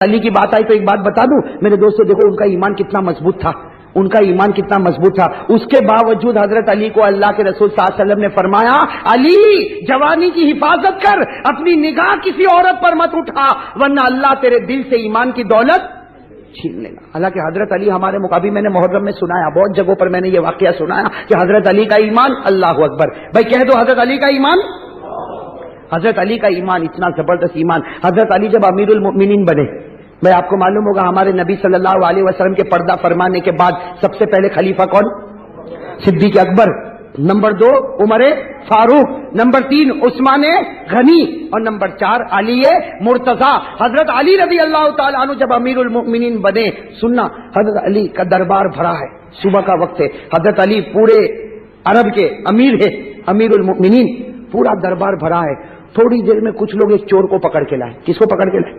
علی کی بات آئی تو ایک بات بتا دوں میرے دوستوں، دیکھو ان کا ایمان کتنا مضبوط تھا، ان کا ایمان کتنا مضبوط تھا. اس کے باوجود حضرت علی کو اللہ کے رسول صلی اللہ علیہ وسلم نے فرمایا، علی جوانی کی حفاظت کر، اپنی نگاہ کسی عورت پر مت اٹھا ورنہ اللہ تیرے دل سے ایمان کی دولت چھین لینا. حالانکہ حضرت علی ہمارے مقابل، میں نے محرم میں سنایا، بہت جگہوں پر میں نے یہ واقعہ سنایا کہ حضرت علی کا ایمان، اللہ اکبر بھائی کہہ دو حضرت علی کا ایمان، حضرت علی کا ایمان اتنا زبردست ایمان. حضرت علی جب امیر المؤمنین بنے، بھائی آپ کو معلوم ہوگا ہمارے نبی صلی اللہ علیہ وسلم کے پردہ فرمانے کے بعد سب سے پہلے خلیفہ کون؟ صدیق اکبر، نمبر 2 عمر فاروق، نمبر 3 عثمان غنی اور نمبر 4 علی مرتضی. حضرت علی رضی اللہ تعالیٰ عنہ جب امیر المؤمنین بنے، سننا حضرت علی کا دربار بھرا ہے، صبح کا وقت ہے، حضرت علی پورے عرب کے امیر ہے، امیر المؤمنین، پورا دربار بھرا ہے. تھوڑی دیر میں کچھ لوگ ایک چور کو پکڑ کے لائے. کس کو پکڑ کے لائے؟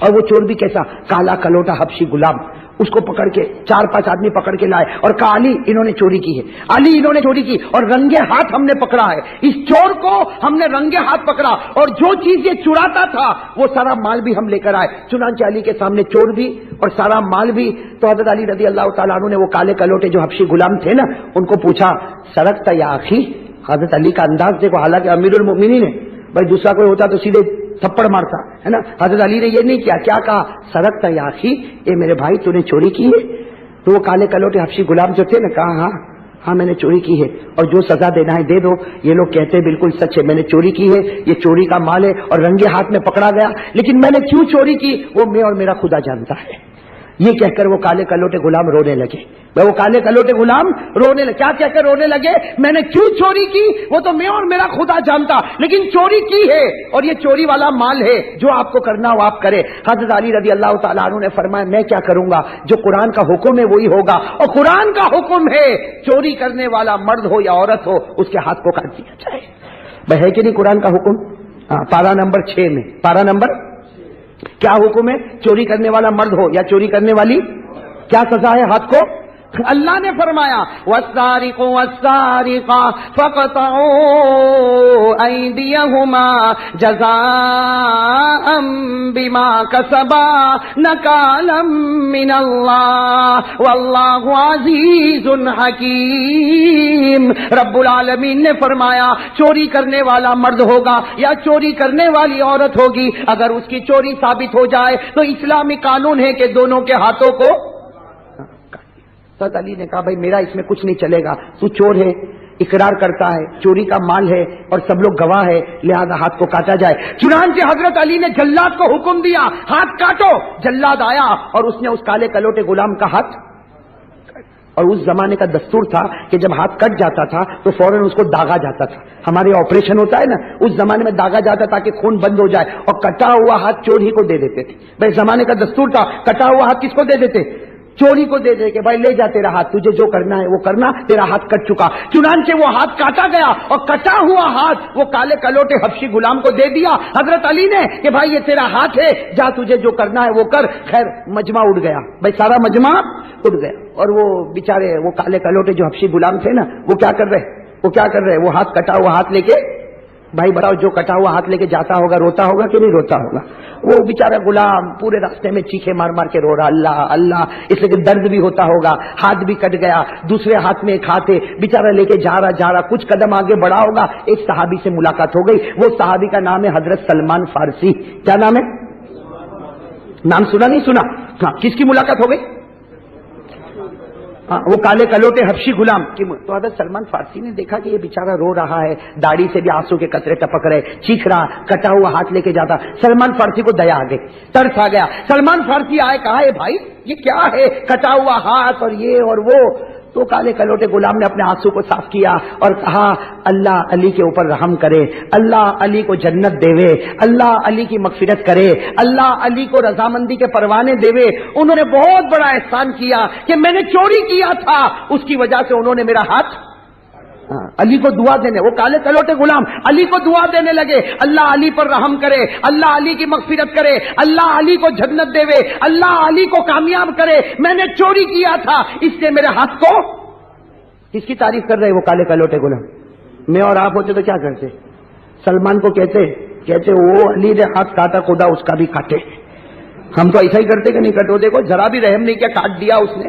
اور وہ چور بھی کیسا؟ کالا کلوٹا حبشی غلام. اس کو پکڑ کے 4-5 آدمی پکڑ کے لائے اور کہا علی انہوں نے چوری کی ہے، علی انہوں نے چوری کی، اور رنگے ہاتھ ہم نے پکڑا ہے، اس چور کو ہم نے رنگے ہاتھ پکڑا اور جو چیز یہ چراتا تھا وہ سارا مال بھی ہم لے کر آئے. چنانچہ علی کے سامنے چور بھی اور سارا مال بھی. تو حضرت علی رضی اللہ تعالیٰ عنہ نے وہ کالے کلوٹے جو حبشی غلام تھے نا، ان کو پوچھا سرقت یا اخی؟ حضرت علی کا انداز دیکھو، حالانکہ امیر المؤمنین ہے، بھائی دوسرا کوئی ہوتا تو سیدھے تھپڑ مارتا ہے نا. حضرت علی نے یہ نہیں کیا، کیا کہا؟ سرقت یا اخی، اے میرے بھائی تو نے چوری کی ہے؟ تو وہ کالے کلوٹے حبشی غلام جو تھے نا، کہا ہاں میں نے چوری کی ہے اور جو سزا دینا ہے دے دو. یہ لوگ کہتے ہیں بالکل سچ ہے، میں نے چوری کی ہے، یہ چوری کا مال ہے اور رنگے ہاتھ میں پکڑا گیا، لیکن میں نے کیوں چوری کی وہ میں اور میرا خدا جانتا ہے. یہ کہہ کر وہ کالے کلوٹے غلام رونے لگے. وہ کالے کلوٹے غلام رونے لگے. کیا کہہ کر رونے لگے؟ میں نے کیوں چوری کی وہ تو میں اور میرا خدا جانتا، لیکن چوری کی ہے اور یہ چوری والا مال ہے، جو آپ کو کرنا وہ آپ کرے. حضرت علی رضی اللہ تعالیٰ عنہ نے فرمایا میں کیا کروں گا، جو قرآن کا حکم ہے وہی ہوگا، اور قرآن کا حکم ہے چوری کرنے والا مرد ہو یا عورت ہو اس کے ہاتھ کو کاٹ دیا جائے. بھائی ہے کہ نہیں قرآن کا حکم؟ پارہ نمبر 6 میں، پارہ نمبر کیا حکم ہے؟ چوری کرنے والا مرد ہو یا چوری کرنے والی، کیا سزا ہے ہاتھ کو؟ اللہ نے فرمایا والسارق والسارقة فاقطعوا أيديهما جزاء بما كسبا نكالا من الله والله عزيز حكيم. رب العالمین نے فرمایا چوری کرنے والا مرد ہوگا یا چوری کرنے والی عورت ہوگی، اگر اس کی چوری ثابت ہو جائے تو اسلامی قانون ہے کہ دونوں کے ہاتھوں کو. حضرت علی نے کہا بھائی میرا اس میں کچھ نہیں چلے گا، تو چور ہے، اقرار کرتا ہے، چوری کا مال ہے اور سب لوگ گواہ ہے، لہذا ہاتھ کو کاٹا جائے. چنانچہ حضرت علی نے جلاد کو حکم دیا ہاتھ کاٹو. جلاد آیا اور اس نے اس کالے کلوٹے غلام کا ہاتھ، اور اس زمانے کا دستور تھا کہ جب ہاتھ کٹ جاتا تھا تو فوراً اس کو داغا جاتا تھا. ہمارے آپریشن ہوتا ہے نا، اس زمانے میں داغا جاتا تاکہ خون بند ہو جائے، اور کٹا ہوا ہاتھ چور ہی کو دے دیتے تھے. بھائی زمانے کا دستور تھا، کٹا ہوا ہاتھ کس کو دے دیتے؟ چوری کو دے دے کہ بھائی لے جا تیرا ہاتھ، تجھے جو کرنا ہے وہ کرنا، تیرا ہاتھ کٹ چکا. چنانچہ وہ ہاتھ کاٹا گیا اور کٹا ہوا ہاتھ وہ کالے کلوٹے حبشی غلام کو دے دیا حضرت علی نے کہ بھائی یہ تیرا ہاتھ ہے، جا تجھے جو کرنا ہے وہ کر. خیر مجمع اٹھ گیا، بھائی سارا مجمع اٹھ گیا، اور وہ بیچارے وہ کالے کلوٹے جو حبشی غلام تھے نا، وہ کیا کر رہے؟ وہ ہاتھ کٹا ہوا ہاتھ لے کے، بھائی بتاؤ جو کٹا ہوا ہاتھ لے کے جاتا ہوگا روتا ہوگا کہ نہیں روتا ہوگا؟ وہ بیچارہ غلام پورے راستے میں چیخے مار مار کے رو رہا اللہ اللہ، اس لیے کہ درد بھی ہوتا ہوگا، ہاتھ بھی کٹ گیا، دوسرے ہاتھ میں ایک ہاتھ ہے، بیچارہ لے کے جا رہا کچھ قدم آگے بڑھا ہوگا، ایک صحابی سے ملاقات ہو گئی. وہ صحابی کا نام ہے حضرت سلمان فارسی. کیا نام ہے؟ نام سنا نہیں سنا؟ ہاں. کس کی ملاقات ہو گئی؟ وہ کالے کلوٹے حبشی غلام کی. تو حضرت سلمان فارسی نے دیکھا کہ یہ بیچارہ رو رہا ہے، داڑھی سے بھی آنسو کے قطرے ٹپک رہے، چیخ رہا، کٹا ہوا ہاتھ لے کے جاتا. سلمان فارسی کو دیا آ گئی، ترس آ گیا. سلمان فارسی آئے، کہا ہے بھائی یہ کیا ہے، کٹا ہوا ہاتھ اور یہ اور وہ. تو کالے کلوٹے غلام نے اپنے آنسو کو صاف کیا اور کہا اللہ علی کے اوپر رحم کرے، اللہ علی کو جنت دے، اللہ علی کی مغفرت کرے، اللہ علی کو رضامندی کے پروانے دے. انہوں نے بہت بڑا احسان کیا کہ میں نے چوری کیا تھا، اس کی وجہ سے انہوں نے میرا ہاتھ. علی کو دعا دینے، وہ کالے کلوٹے غلام علی کو دعا دینے لگے، اللہ علی پر رحم کرے، اللہ علی کی مغفرت کرے، اللہ علی کو جنت دے، اللہ علی کو کامیاب کرے، میں نے چوری کیا تھا اس سے میرے ہاتھ کو. کس کی تعریف کر رہے وہ کالے کلوٹے غلام؟ میں اور آپ ہوتے تو کیا کرتے؟ سلمان کو کہتے وہ علی نے ہاتھ کاٹا، خدا اس کا بھی کاٹے. ہم تو ایسا ہی کرتے کہ نہیں کرتے. دیکھو ذرا بھی رحم نہیں کیا, کاٹ دیا اس نے.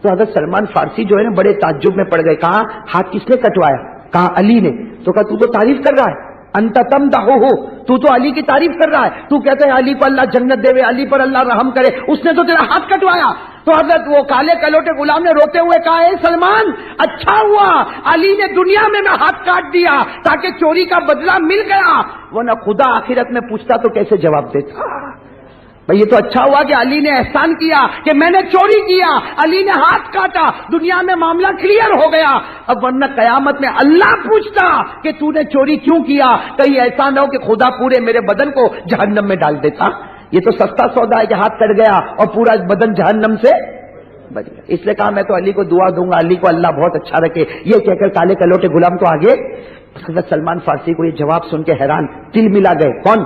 تو حضرت سلمان فارسی جو ہے نا بڑے تعجب میں پڑ گئے. کہا ہاتھ کس نے کٹوایا؟ کہا علی نے. تو کہا تو تعریف کر رہا ہے, انت تمدحہ, تو علی کی تعریف کر رہا ہے, تو کہتا ہے علی کو اللہ جنت دے, علی پر اللہ رحم کرے, اس نے تو تیرا ہاتھ کٹوایا. تو حضرت وہ کالے کلوٹے غلام نے روتے ہوئے کہا اے سلمان, اچھا ہوا علی نے دنیا میں ہاتھ کاٹ دیا تاکہ چوری کا بدلہ مل گیا, ورنہ خدا آخرت میں پوچھتا تو کیسے جواب دیتا. بھئی یہ تو اچھا ہوا کہ علی نے احسان کیا کہ میں نے چوری کیا, علی نے ہاتھ کاٹا, دنیا میں معاملہ کلیئر ہو گیا. اب ورنہ قیامت میں اللہ پوچھتا کہ تو نے چوری کیوں کیا, کہیں ایسا نہ ہو کہ خدا پورے میرے بدن کو جہنم میں ڈال دیتا. یہ تو سستا سودا ہے کہ ہاتھ کٹ گیا اور پورا بدن جہنم سے بچ گیا. اس لیے کہا میں تو علی کو دعا دوں گا, علی کو اللہ بہت اچھا رکھے. یہ کہہ کر کالے کلوٹے غلام تو آگے. حضرت سلمان فارسی کو یہ جواب سن کے حیران, دل ملا گئے. کون؟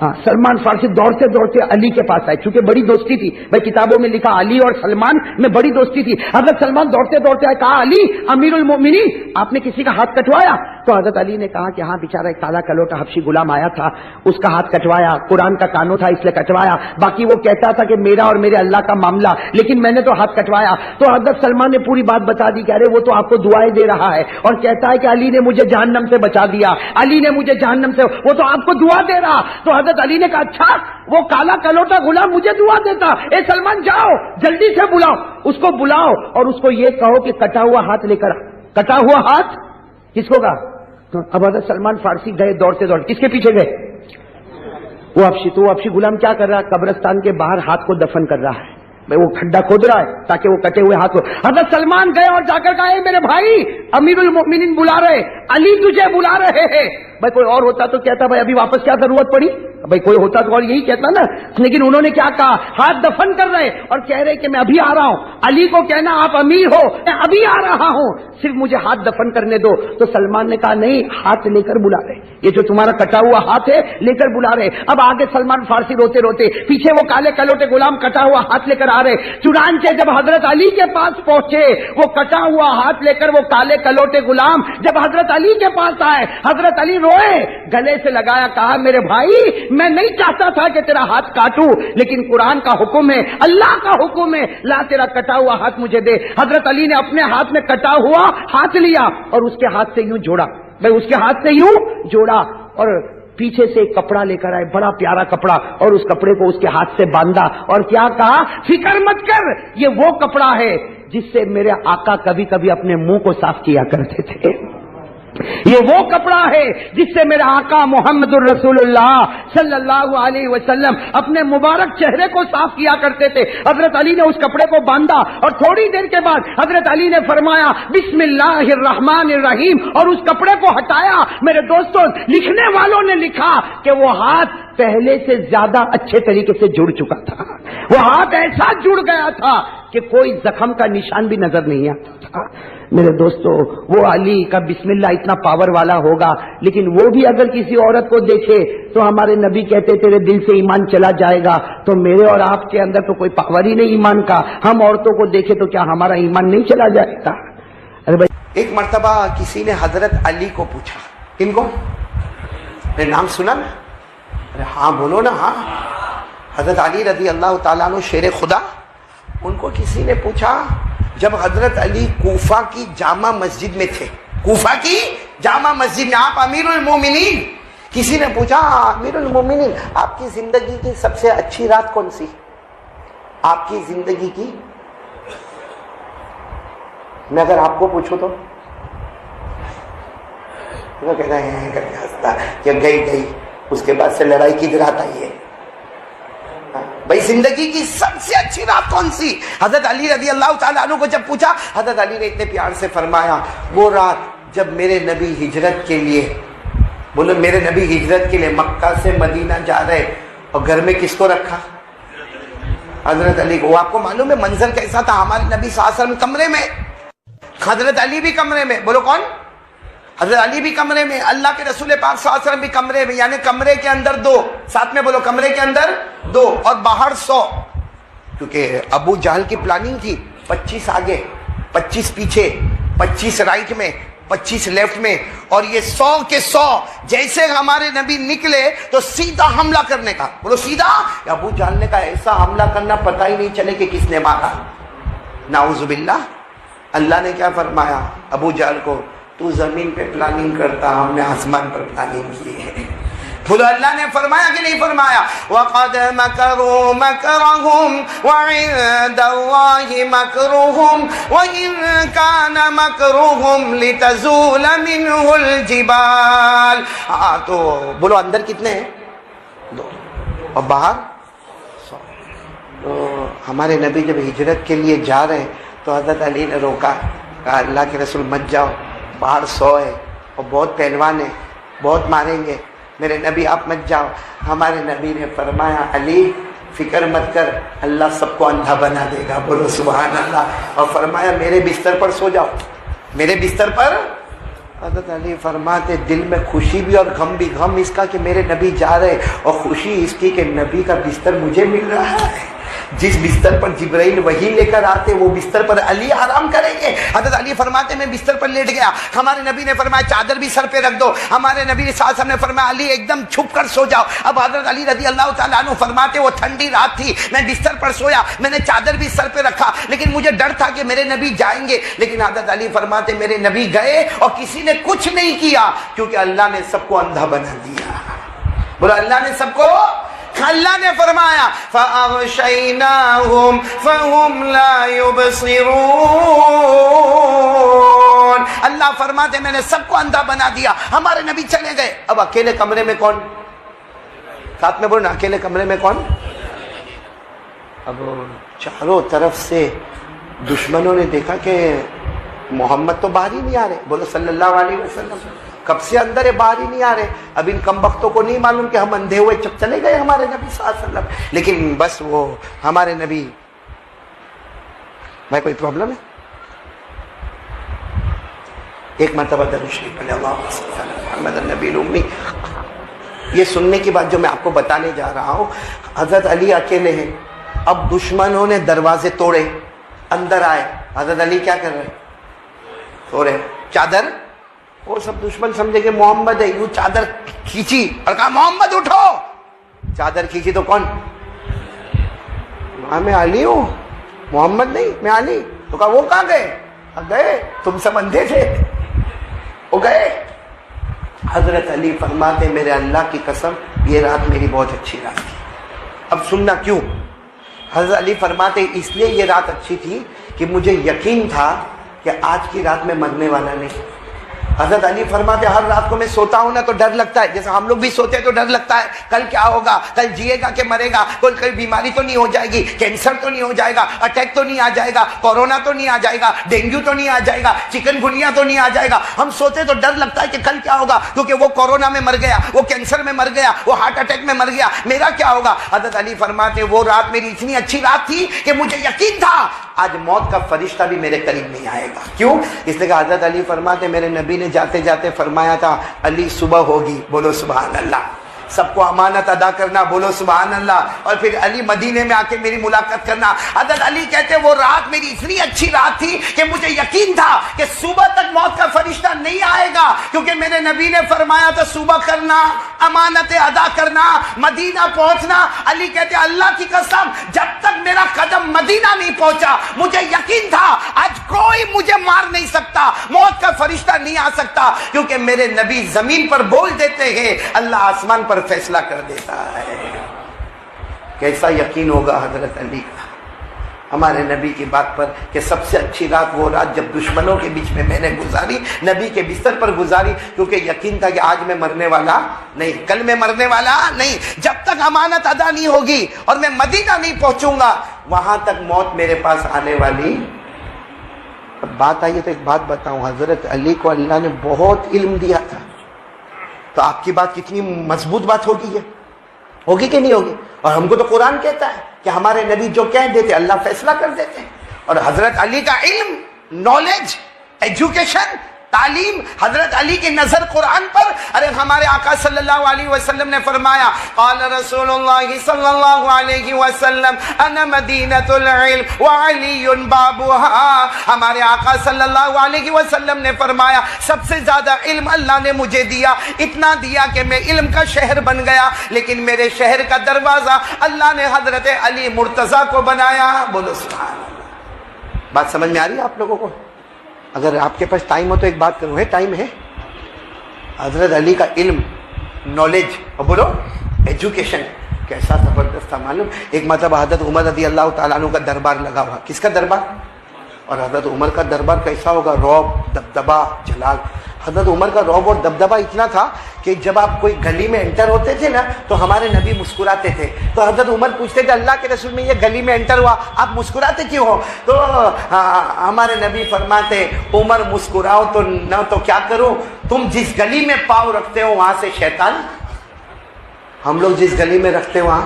ہاں, سلمان فارسی دوڑتے دوڑتے علی کے پاس آئے, چونکہ بڑی دوستی تھی. بھائی کتابوں میں لکھا علی اور سلمان میں بڑی دوستی تھی. حضرت سلمان دوڑتے دوڑتے آئے, کہا علی امیر المومنین, آپ نے کسی کا ہاتھ کٹوایا؟ تو حضرت علی نے کہا کہ ہاں بیچارہ ایک کالا کلوٹا حبشی غلام آیا تھا, اس کا ہاتھ کٹوایا, قرآن کا کانوں تھا اس لیے کٹوایا, باقی وہ کہتا تھا کہ میرا اور میرے اللہ کا معاملہ, لیکن میں نے تو ہاتھ کٹوایا. تو حضرت سلمان نے پوری بات بتا دی کہ ارے وہ تو آپ کو دعائیں دے رہا ہے اور کہتا ہے کہ علی نے مجھے جہنم سے بچا دیا, علی نے مجھے جہنم سے, وہ تو آپ کو دعا دے رہا. تو حضرت علی نے کہا اچھا وہ کالا کلوٹا غلام مجھے دعا دیتا, اے سلمان جاؤ جلدی سے بلاؤ, اس کو بلاؤ اور اس کو یہ کہو کہ کٹا ہوا ہاتھ لے کر. کٹا ہوا ہاتھ کس کو کہا؟ اب حضرت سلمان فارسی گئے دوڑتے دوڑتے, کس کے پیچھے گئے؟ وہ افشی. تو وہ افشی غلام کیا کر رہا ہے؟ قبرستان کے باہر ہاتھ کو دفن کر رہا ہے. وہ کھڈا کھود رہا ہے تاکہ وہ کٹے ہوئے ہاتھ کو. حضرت سلمان گئے اور جا کر کہا اے میرے بھائی امیر المؤمنین بلا رہے, علی تجھے بلا رہے ہیں. بھائی کوئی اور ہوتا تو کہتا بھائی ابھی واپس کیا ضرورت پڑی, بھائی کوئی ہوتا تو اور یہی کہتا نا, لیکن انہوں نے کیا کہا, ہاتھ دفن کر رہے اور کہہ رہے کہ میں ابھی آ رہا ہوں. علی کو کہنا آپ امیر ہو, میں ابھی آ رہا ہوں, صرف مجھے ہاتھ دفن کرنے دو. تو سلمان نے کہا نہیں, ہاتھ لے کر بلا رہے, یہ جو تمہارا کٹا ہوا ہاتھ ہے لے کر بلا رہے. اب آگے سلمان فارسی روتے روتے, پیچھے وہ کالے کلوٹے غلام کٹا ہوا ہاتھ لے کر آ رہے. چنانچہ جب حضرت علی کے پاس پہنچے, وہ کٹا ہوا ہاتھ لے کر وہ کالے کلوٹے غلام جب حضرت علی کے پاس آئے, حضرت علی روئے, گلے سے لگایا, کہا میرے بھائی میں نہیں چاہتا تھا کہ تیرا ہاتھ کاٹوں, لیکن قرآن کا حکم ہے, اللہ کا حکم ہے, لا تیرا کٹا ہوا ہاتھ مجھے دے. حضرت علی نے اپنے ہاتھ میں کٹا ہوا ہاتھ لیا اور اس کے ہاتھ سے یوں جوڑا. بھائی اس کے ہاتھ سے یوں جوڑا اور پیچھے سے ایک کپڑا لے کر آئے, بڑا پیارا کپڑا, اور اس کپڑے کو اس کے ہاتھ سے باندھا اور کیا کہا, فکر مت کر, یہ وہ کپڑا ہے جس سے میرے آقا کبھی کبھی اپنے منہ کو صاف کیا کرتے تھے. یہ وہ کپڑا ہے جس سے میرے آقا محمد الرسول اللہ صلی اللہ علیہ وسلم اپنے مبارک چہرے کو صاف کیا کرتے تھے. حضرت علی نے اس کپڑے کو باندھا اور تھوڑی دیر کے بعد حضرت علی نے فرمایا بسم اللہ الرحمن الرحیم, اور اس کپڑے کو ہٹایا. میرے دوستوں, لکھنے والوں نے لکھا کہ وہ ہاتھ پہلے سے زیادہ اچھے طریقے سے جڑ چکا تھا. وہ ہاتھ ایسا جڑ گیا تھا کہ کوئی زخم کا نشان بھی نظر نہیں آتا تھا. میرے دوستو, وہ علی کا بسم اللہ اتنا پاور والا ہوگا, لیکن وہ بھی اگر کسی عورت کو دیکھے تو ہمارے نبی کہتے تیرے دل سے ایمان چلا جائے گا. تو میرے اور آپ کے اندر تو کوئی پاور ہی نہیں ایمان کا, ہم عورتوں کو دیکھے تو کیا ہمارا ایمان نہیں چلا جائے گا؟ ارے بھائی, ایک مرتبہ کسی نے حضرت علی کو پوچھا, ان کو میرے نام سنا نا؟ ارے ہاں بولو نا. ہاں, حضرت علی رضی اللہ تعالیٰ عنہ شیر خدا, ان کو کسی نے پوچھا جب حضرت علی کوفہ کی جامع مسجد میں تھے, کوفہ کی جامع مسجد میں آپ امیر المومنین, کسی نے پوچھا امیر المومنین آپ کی زندگی کی سب سے اچھی رات کون سی, آپ کی زندگی کی, میں اگر آپ کو پوچھوں تو کہتا ہے کر کے ہنستا کہ گئی اس کے بعد سے لڑائی کی رات آئی ہے. بھائی زندگی کی سب سے اچھی رات کون سی؟ حضرت علی رضی اللہ تعالیٰ عنہ کو جب پوچھا, حضرت علی نے اتنے پیار سے فرمایا وہ رات جب میرے نبی ہجرت کے لیے, بولو میرے نبی ہجرت کے لیے مکہ سے مدینہ جا رہے, اور گھر میں کس کو رکھا؟ حضرت علی کو. وہ آپ کو معلوم ہے منظر کیسا تھا؟ ہمارے نبی صلی اللہ علیہ وسلم کمرے میں, حضرت علی بھی کمرے میں, بولو کون؟ حضرت علی بھی کمرے میں, اللہ کے رسول پاک صلی اللہ علیہ وسلم بھی کمرے میں, یعنی کمرے کے اندر 2, ساتھ میں بولو کمرے کے اندر 2 اور باہر 100. کیونکہ ابو جہل کی پلاننگ تھی 25 آگے 25 پیچھے 25 رائٹ میں 25 لیفٹ میں اور یہ 100 کے 100 جیسے ہمارے نبی نکلے تو سیدھا حملہ کرنے کا. بولو سیدھا. ابو جہل نے کہا ایسا حملہ کرنا پتہ ہی نہیں چلے کہ کس نے مارا. نعوذ باللہ. اللہ نے کیا فرمایا ابو جہل کو, تو زمین پہ پلاننگ کرتا, ہم نے آسمان پر پلاننگ کی ہے. بولو اللہ نے فرمایا کہ نہیں فرمایا؟ وَقَدْ مَكَرُوا مَكْرَهُمْ وَعِندَ اللَّهِ مَكْرُهُمْ وَإِن كَانَ مَكْرُهُمْ لِتَزُولَ مِنْهُ الْجِبَالُ. تو بولو اندر کتنے ہیں؟ 2 اور باہر 100. تو ہمارے نبی جب ہجرت کے لیے جا رہے تو حضرت علی نے روکا, کہا اللہ کے رسول مت جاؤ, باہر 100 ہے اور بہت پہلوان ہے, بہت ماریں گے, میرے نبی آپ مت جاؤ. ہمارے نبی نے فرمایا علی فکر مت کر, اللہ سب کو اندھا بنا دے گا. بولو سبحان اللہ. اور فرمایا میرے بستر پر سو جاؤ, میرے بستر پر. حضرت علی فرماتے دل میں خوشی بھی اور غم بھی. غم اس کا کہ میرے نبی جا رہے, اور خوشی اس کی کہ نبی کا بستر مجھے مل رہا ہے. جس بستر پر جبرائیل وحی لے کر آتے وہ بستر پر علی آرام کریں گے. حضرت علی فرماتے میں بستر پر لیٹ گیا, ہمارے نبی نے فرمایا چادر بھی سر پہ رکھ دو. ہمارے نبی صلی اللہ علیہ وسلم نے فرمایا علی ایک دم چھپ کر سو جاؤ. اب حضرت علی رضی اللہ تعالیٰ عنہ فرماتے وہ ٹھنڈی رات تھی, میں بستر پر سویا, میں نے چادر بھی سر پہ رکھا, لیکن مجھے ڈر تھا کہ میرے نبی جائیں گے. لیکن حضرت علی فرماتے میرے نبی گئے اور کسی نے کچھ نہیں کیا, کیونکہ اللہ نے سب کو اندھا بنا دیا. بولو اللہ نے سب کو. اللہ نے فرمایا فَأَغْشَيْنَاهُمْ فَهُمْ لَا يُبْصِرُونَ. اللہ فرماتے میں نے سب کو اندھا بنا دیا. ہمارے نبی چلے گئے. اب اکیلے کمرے میں کون؟ ساتھ میں بولنا, اکیلے کمرے میں کون؟ اب چاروں طرف سے دشمنوں نے دیکھا کہ محمد تو باہر ہی نہیں آ رہے. بولو صلی اللہ علیہ وسلم. کب سے اندر ہے, باہر ہی نہیں آ رہے. اب ان کم بختوں کو نہیں معلوم کہ ہم اندھے ہوئے چپ چلے گئے ہمارے نبی صلی اللہ علیہ وسلم. لیکن بس وہ ہمارے نبی, بھائی کوئی پرابلم ہے؟ ایک مرتبہ درود شریف پڑھیں اللہم صلی علی محمد النبی الامی. یہ سننے کی بات جو میں آپ کو بتانے جا رہا ہوں, حضرت علی اکیلے ہیں. اب دشمنوں نے دروازے توڑے, اندر آئے. حضرت علی کیا کر رہے؟ توڑے چادر. وہ سب دشمن سمجھے کہ محمد ہے, یوں چادر کھینچی اور کہا محمد اٹھو. چادر کھینچی تو کون؟ میں علی ہوں, محمد نہیں, میں علی. تو کہا وہ کہاں گئے؟ گئے, تم سب اندھے تھے, وہ گئے. حضرت علی فرماتے میرے اللہ کی قسم یہ رات میری بہت اچھی رات تھی. اب سننا کیوں. حضرت علی فرماتے اس لیے یہ رات اچھی تھی کہ مجھے یقین تھا کہ آج کی رات میں مرنے والا نہیں. حضرت علی فرماتے ہر رات کو میں سوتا ہوں نا تو ڈر لگتا ہے, جیسے ہم لوگ بھی سوتے ہیں تو ڈر لگتا ہے کل کیا ہوگا, کل جیے گا کہ مرے گا, کوئی بیماری تو نہیں ہو جائے گی, کینسر تو نہیں ہو جائے گا, اٹیک تو نہیں آ جائے گا, کورونا تو نہیں آ جائے گا, ڈینگو تو نہیں آ جائے گا, چکن گنیا تو نہیں آ جائے گا. ہم سوتے تو ڈر لگتا ہے کہ کل کیا ہوگا, کیونکہ وہ کورونا میں مر گیا, وہ کینسر میں مر گیا, وہ ہارٹ اٹیک میں مر گیا, میرا کیا ہوگا. حضرت علی فرماتے وہ رات میری اتنی اچھی رات تھی کہ مجھے یقین تھا آج موت کا فرشتہ بھی میرے قریب نہیں آئے گا. کیوں؟ اس لیے کہ حضرت علی فرماتے میرے نبی نے جاتے جاتے فرمایا تھا علی صبح ہوگی. بولو سبحان اللہ. سب کو امانت ادا کرنا. بولو سبحان اللہ. اور پھر علی مدینے میں آ کے میری ملاقات کرنا. حضرت علی کہتے وہ رات میری اتنی اچھی رات تھی کہ مجھے یقین تھا کہ صبح تک موت کا فرشتہ نہیں آئے گا, کیونکہ میرے نبی نے فرمایا تھا صبح کرنا, امانتیں ادا کرنا, مدینہ پہنچنا. علی کہتے اللہ کی قسم جب تک میرا قدم مدینہ نہیں پہنچا مجھے یقین تھا آج کوئی مجھے مار نہیں سکتا, موت کا فرشتہ نہیں آ سکتا, کیونکہ میرے نبی زمین پر بول دیتے ہیں اللہ آسمان پر فیصلہ کر دیتا ہے. کیسا یقین ہوگا حضرت علی کا ہمارے نبی کی بات پر کہ سب سے اچھی رات وہ رات جب دشمنوں کے بیچ میں نے گزاری, نبی کے بستر پر گزاری, کیونکہ یقین تھا کہ آج میں مرنے والا نہیں, کل میں مرنے والا نہیں. جب تک امانت ادا نہیں ہوگی اور میں مدینہ نہیں پہنچوں گا وہاں تک موت میرے پاس آنے والی. اب بات آئیے تو ایک بات بتاؤں, حضرت علی کو اللہ نے بہت علم دیا تھا, تو آپ کی بات کتنی مضبوط بات ہوگی, ہوگی کہ نہیں ہوگی. اور ہم کو تو قرآن کہتا ہے کہ ہمارے نبی جو کہہ دیتے اللہ فیصلہ کر دیتے ہیں. اور حضرت علی کا علم, نالج, ایجوکیشن تعلیم حضرت علی کی نظر قرآن پر. ارے ہمارے آقا صلی اللہ علیہ وسلم نے فرمایا قال رسول اللہ صلی اللہ علیہ وسلم انا مدینۃ العلم وعلی بابها. ہمارے آقا صلی اللہ علیہ وسلم نے فرمایا سب سے زیادہ علم اللہ نے مجھے دیا, اتنا دیا کہ میں علم کا شہر بن گیا, لیکن میرے شہر کا دروازہ اللہ نے حضرت علی مرتضیٰ کو بنایا. بولو سبحان اللہ. بات سمجھ میں آ رہی ہے آپ لوگوں کو؟ اگر آپ کے پاس ٹائم ہو تو ایک بات کروں, ہے ٹائم ہے؟ حضرت علی کا علم, نالج, اور بولو ایجوکیشن کیسا زبردست تھا معلوم. ایک مرتبہ حضرت عمر رضی اللہ تعالیٰ عنہ کا دربار لگا ہوا. کس کا دربار؟ اور حضرت عمر کا دربار کیسا ہوگا؟ رعب, دبدبا, جلال. حضرت عمر کا رعب اور دبدبا اتنا تھا کہ جب آپ کوئی گلی میں انٹر ہوتے تھے نا تو ہمارے نبی مسکراتے تھے. تو حضرت عمر پوچھتے تھے اللہ کے رسول میں یہ گلی میں انٹر ہوا, آپ مسکراتے کیوں ہو؟ تو ہمارے نبی فرماتے عمر مسکراؤ تو نہ تو کیا کروں, تم جس گلی میں پاؤں رکھتے ہو وہاں سے شیطان, ہم لوگ جس گلی میں رکھتے ہیں وہاں.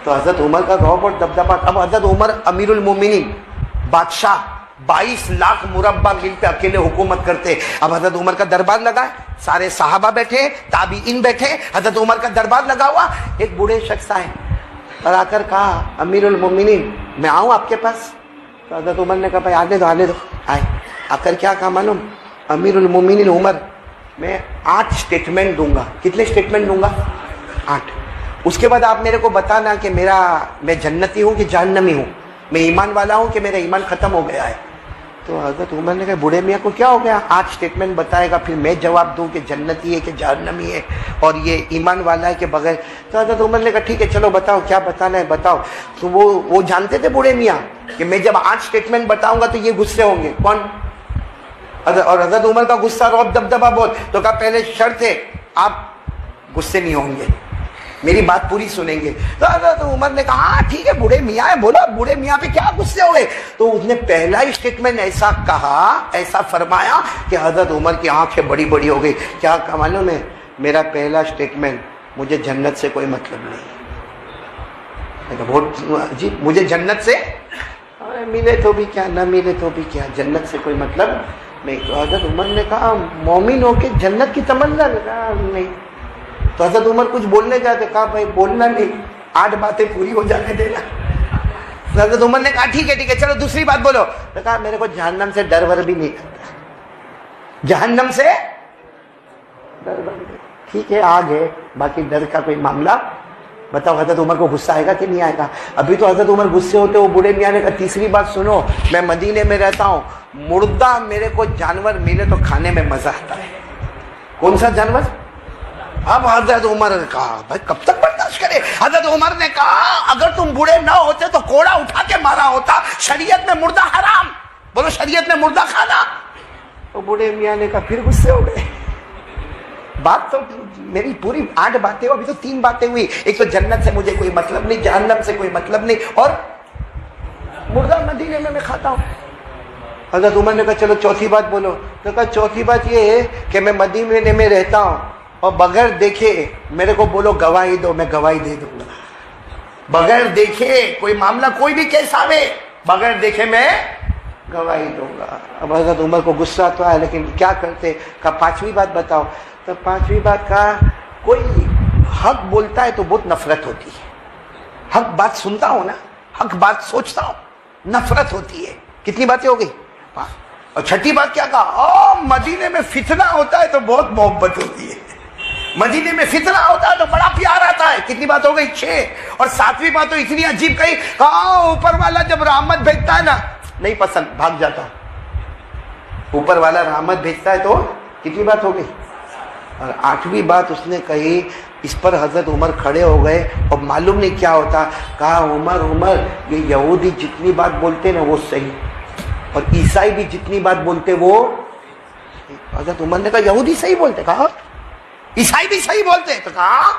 تو حضرت عمر کا رعب اور دبدبا. اب حضرت عمر امیر المومنین, بادشاہ, 22 لاکھ مربع میل پہ اکیلے حکومت کرتے. اب حضرت عمر کا دربار لگا, سارے صحابہ بیٹھے, تابعین بیٹھے, حضرت عمر کا دربار لگا ہوا. ایک بوڑھے شخص آئے اور آ کر کہا امیر المومنین میں آؤں آپ کے پاس؟ تو حضرت عمر نے کہا بھائی آنے دو آنے دو. آئے, آ کر کیا کہا معلوم؟ امیر المومنین عمر میں 8 اسٹیٹمنٹ دوں گا. کتنے اسٹیٹمنٹ دوں گا؟ 8. اس کے بعد آپ میرے کو بتانا کہ میں جنتی ہوں کہ جہنمی ہوں, میں ایمان والا ہوں کہ میرا ایمان ختم ہو گیا ہے. تو حضرت عمر نے کہا بوڑھے میاں کو کیا ہو گیا, 8 اسٹیٹمنٹ بتائے گا پھر میں جواب دوں کہ جنتی ہے کہ جہنمی ہے اور یہ ایمان والا ہے کہ بغیر. تو حضرت عمر نے کہا ٹھیک ہے چلو بتاؤ کیا بتانا ہے بتاؤ. تو وہ جانتے تھے بوڑھے میاں کہ میں جب 8 اسٹیٹمنٹ بتاؤں گا تو یہ غصے ہوں گے. کون؟ اور حضرت عمر کا غصہ رعب دبدبا بہت. تو کہا پہلے شرط ہے آپ غصے نہیں ہوں گے, میری بات پوری سنیں گے. تو حضرت عمر نے کہا ہاں ٹھیک ہے بوڑھے میاں ہے, بولا بوڑھے میاں پہ کیا غصے ہوئے. تو اس نے پہلا اسٹیٹمنٹ ایسا کہا, ایسا فرمایا کہ حضرت عمر کی آنکھیں بڑی بڑی ہو گئی. کیا کہا معلوم ہے؟ میرا پہلا اسٹیٹمنٹ مجھے جنت سے کوئی مطلب نہیں. بہت جی, مجھے جنت سے ملے تو بھی کیا نہ ملے تو بھی کیا, جنت سے کوئی مطلب نہیں. تو حضرت عمر نے کہا مومن ہو کے جنت کی تمنا نہیں. تو حضرت عمر کچھ بولنے جاتے, کہا بھائی بولنا نہیں, 8 باتیں پوری ہو جانے دینا. حضرت عمر نے کہا ٹھیک ہے چلو دوسری بات بولو. تو کہا میرے کو جہنم سے ڈر ور بھی نہیں کرتا, جہنم سے ڈر ور بھی. ٹھیک ہے آگ ہے, باقی ڈر کا کوئی معاملہ بتاؤ. حضرت عمر کو غصہ آئے گا کہ نہیں آئے گا؟ ابھی تو حضرت عمر غصے ہوتے. وہ بوڑھے میاں نے کہا تیسری بات سنو, میں مدینے میں رہتا ہوں, مردہ میرے کو جانور ملے تو کھانے میں مزہ آتا ہے. کون سا جانور؟ اب حضرت عمر نے کہا بھائی کب تک برداشت کرے. حضرت عمر نے کہا اگر تم بوڑھے نہ ہوتے تو کوڑا اٹھا کے مارا ہوتا, شریعت میں مردہ حرام. بولو شریعت میں مردہ کھانا. تو بوڑھے میاں نے کہا پھر غصے ہو گئے. بات تو میری پوری 8 باتیں, ابھی تو 3 باتیں ہوئی. ایک تو جنت سے مجھے کوئی مطلب نہیں, جہنم سے کوئی مطلب نہیں, اور مردہ مدینے میں کھاتا ہوں. حضرت عمر نے کہا چلو چوتھی بات بولو. تو کہا چوتھی بات یہ ہے کہ میں مدینے میں رہتا ہوں اور بغیر دیکھے میرے کو بولو گواہی دو, میں گواہی دے دوں گا. بغیر دیکھے کوئی معاملہ کوئی بھی کیسا ہوئے, بغیر دیکھے میں گواہی دوں گا. اب حضرت عمر کو غصہ تو آیا لیکن کیا کرتے. کہا 5ویں بات بتاؤ. تو 5ویں بات کہا کوئی حق بولتا ہے تو بہت نفرت ہوتی ہے. حق بات سنتا ہوں نا, حق بات سوچتا ہوں, نفرت ہوتی ہے. کتنی باتیں ہو گئی؟ 5. اور 6ٹھی بات کیا کہا؟ مدینے میں فتنہ ہوتا ہے تو بہت محبت ہوتی ہے. مدینے میں فتنہ ہوتا ہے تو بڑا پیار آتا ہے. کتنی بات ہو گئی؟ 6. اور 7ویں بات تو اتنی عجیب کہی, کہا اوپر والا جب رحمت بھیجتا ہے نا نہیں پسند, بھاگ جاتا ہوں. اوپر والا رحمت بھیجتا ہے تو کتنی بات ہو گئی؟ اور 8ویں بات اس نے کہی. اس پر حضرت عمر کھڑے ہو گئے اور معلوم نہیں کیا ہوتا. کہا عمر یہ یہودی جتنی بات بولتے نا وہ صحیح, اور عیسائی بھی جتنی بات بولتے وہ. حضرت عمر نے کہا یہودی صحیح بولتے, کہا عیسائی بھی صحیح بولتے. تو کہا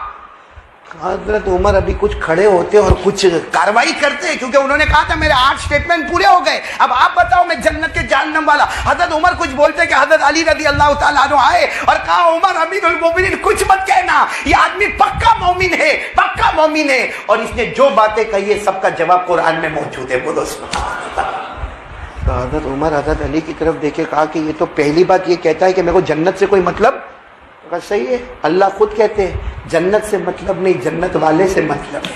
حضرت عمر ابھی کچھ کھڑے ہوتے اور کچھ کاروائی کرتے, کیونکہ انہوں نے کہا تھا میرے 8 اسٹیٹمنٹ پورے ہو گئے, اب آپ بتاؤ میں جنت کے جہنم والا. حضرت عمر کچھ بولتے کہ حضرت علی رضی اللہ تعالیٰ عنہ آئے اور کہا عمر امیر المومنین کچھ مت کہنا, یہ آدمی پکا مومن ہے, پکا مومن ہے, اور اس نے جو باتیں کہی ہے سب کا جواب قرآن میں موجود ہے. بولو سبحان اللہ. تو حضرت عمر حضرت علی کی طرف دیکھے کہا کہ یہ تو پہلی بات یہ کہتا ہے کہ میرے کو جنت سے کوئی مطلب. کہا صحیح ہے, اللہ خود کہتے ہیں جنت سے مطلب نہیں, جنت والے سے مطلب ہے.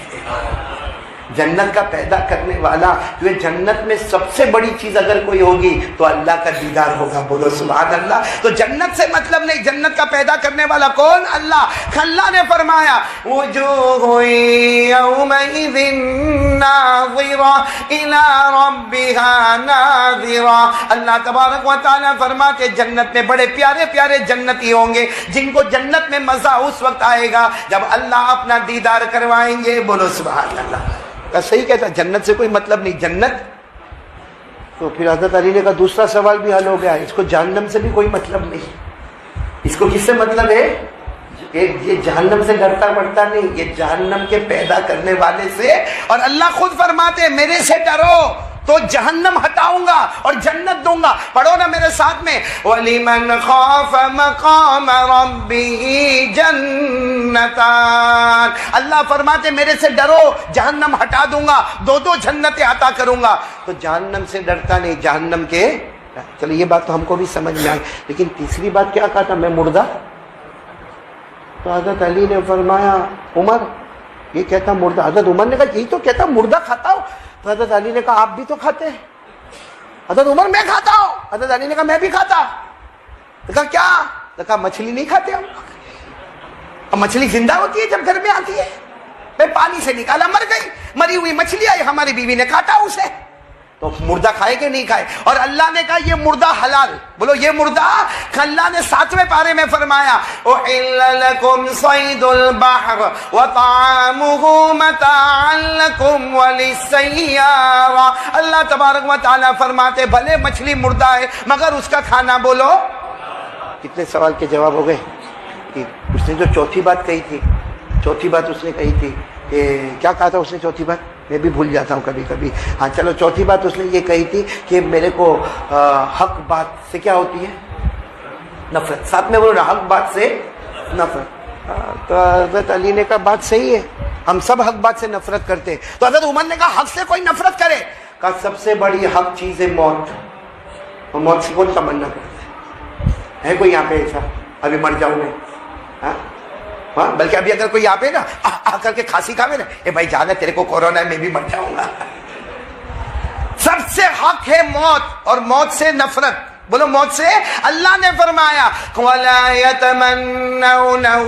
جنت کا پیدا کرنے والا, یہ جنت میں سب سے بڑی چیز اگر کوئی ہوگی تو اللہ کا دیدار ہوگا. بولو سبحان اللہ. تو جنت سے مطلب نہیں, جنت کا پیدا کرنے والا کون؟ اللہ. اللہ نے فرمایا وجوہ یومئذ ناظرہ الی ربہا ناظرہ. اللہ تبارک و تعالیٰ فرماتے جنت میں بڑے پیارے پیارے جنتی ہوں گے جن کو جنت میں مزہ اس وقت آئے گا جب اللہ اپنا دیدار کروائیں گے. بولو سبحان اللہ. صحیح کہتا, جنت سے کوئی مطلب نہیں. جنت تو پھر حضرت علی نے کہا دوسرا سوال بھی حل ہو گیا, اس کو جہنم سے بھی کوئی مطلب نہیں. اس کو کس سے مطلب ہے؟ یہ جہنم سے ڈرتا پڑتا نہیں, یہ جہنم کے پیدا کرنے والے سے. اور اللہ خود فرماتے ہیں میرے سے ڈرو تو جہنم ہٹاؤں گا اور جنت دوں گا. پڑھو نا میرے ساتھ میں, وَلِمَنْ خَافَ مَقَامَ رَبِّهِ جَنَّتَانِ. اللہ فرماتے میرے سے ڈرو جہنم ہٹا دوں گا, دو جنتیں عطا کروں گا. تو جہنم سے ڈرتا نہیں, جہنم کے. چلو یہ بات تو ہم کو بھی سمجھ میں آئی, لیکن تیسری بات کیا کہا تھا, میں مردہ. تو حضرت علی نے فرمایا عمر یہ کہتا مردہ. حضرت عمر نے کہا یہی تو کہتا مردہ کھاتا ہوں. تو حضرت علی نے کہا آپ بھی تو کھاتے ہیں. حضرت عمر میں کھاتا ہوں. حضرت علی نے کہا میں بھی کھاتا. کہا کیا؟ کہا مچھلی نہیں کھاتے ہم. اب مچھلی زندہ ہوتی ہے جب گھر میں آتی ہے, میں پانی سے نکالا مر گئی, مری ہوئی مچھلی آئی ہماری بیوی نے کاٹا اسے. تو مردہ کھائے کہ نہیں کھائے؟ اور اللہ نے کہا یہ مردہ حلال. بولو یہ مردہ. اللہ نے 7ویں پارے میں فرمایا احل لکم صید البحر وطعامہ متاعا لکم وللسیارہ. اللہ تبارک و تعالیٰ فرماتے بھلے مچھلی مردہ ہے مگر اس کا کھانا. بولو کتنے سوال کے جواب ہو گئے. اس نے جو چوتھی بات کہی تھی, چوتھی بات اس نے کہی تھی کہ کیا کہا تھا اس نے چوتھی بات, میں بھی بھول جاتا ہوں کبھی کبھی. ہاں چلو, چوتھی بات اس نے یہ کہی تھی کہ میرے کو حق بات سے کیا ہوتی ہے؟ نفرت. ساتھ میں بولو نا, حق بات سے نفرت. تو حضرت علی نے کہا بات صحیح ہے, ہم سب حق بات سے نفرت کرتے. تو حضرت عمر نے کہا حق سے کوئی نفرت کرے. کہا سب سے بڑی حق چیز ہے موت. اور موت سے کون تمنا کرتا ہے کوئی یہاں پہ ایسا ابھی مر جاؤں میں؟ ہاں بلکہ ابھی اگر کوئی آپ ہے نا آ کر کے کھانسی کھاوے نا, اے بھائی جانا تیرے کو کورونا ہے میں بھی مر جاؤں گا. سب سے حق ہے موت, اور موت سے نفرت. بولو موت سے. اللہ نے فرمایا وَلَا يَتَمَنَّوْنَهُ